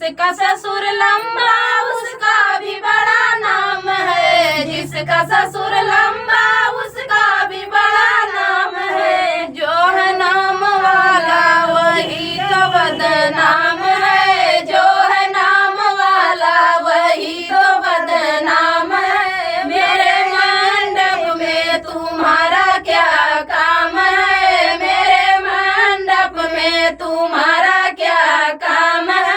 जिसका ससुर लंबा उसका भी बड़ा नाम है, जिसका ससुर लंबा उसका भी बड़ा नाम है। जो है नाम वाला वही तो बदनाम है, जो है नाम वाला वही तो बदनाम है। मेरे मंडप में तुम्हारा क्या काम है, मेरे मंडप में तुम्हारा क्या काम है।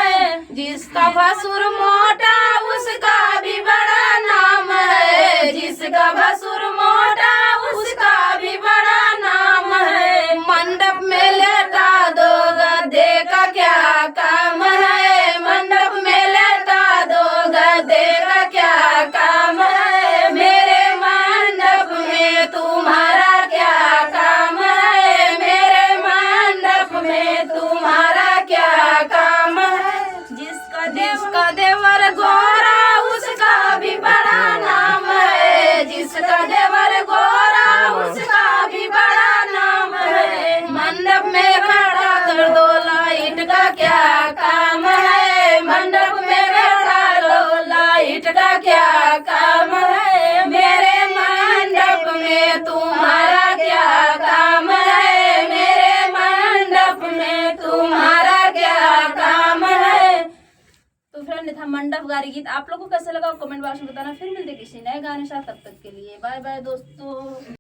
जिसका भसुर मोटा उसका भी बड़ा नाम है, जिसका भसुर मोटा उसका भी बड़ा नाम है। मंडप में लेटा दो गधे का क्या काम है, मंडप में लेटा दो गधे का क्या काम है। मेरे मंडप में तुम्हारा क्या काम है, मेरे मंडप में तुम्हारा क्या काम है। जिसका देवर गोरा उसका भी बड़ा नाम है, जिसका देवर गोरा उसका भी बड़ा नाम है। मंडप में खड़ा कर दो लाइट का क्या काम है, मंडप में खड़ा दो लाइट का क्या काम है। मेरे मंडप में तुम्हारा क्या काम है, मेरे मंडप में तुम्हारा क्या काम है। तो फ्रेंड ये था मंडप गारी गीत। आप लोगों को कैसा लगा कमेंट बॉक्स में बताना। फिर मिलते किसी नए गाने साथ, तब तक के लिए बाय बाय दोस्तों।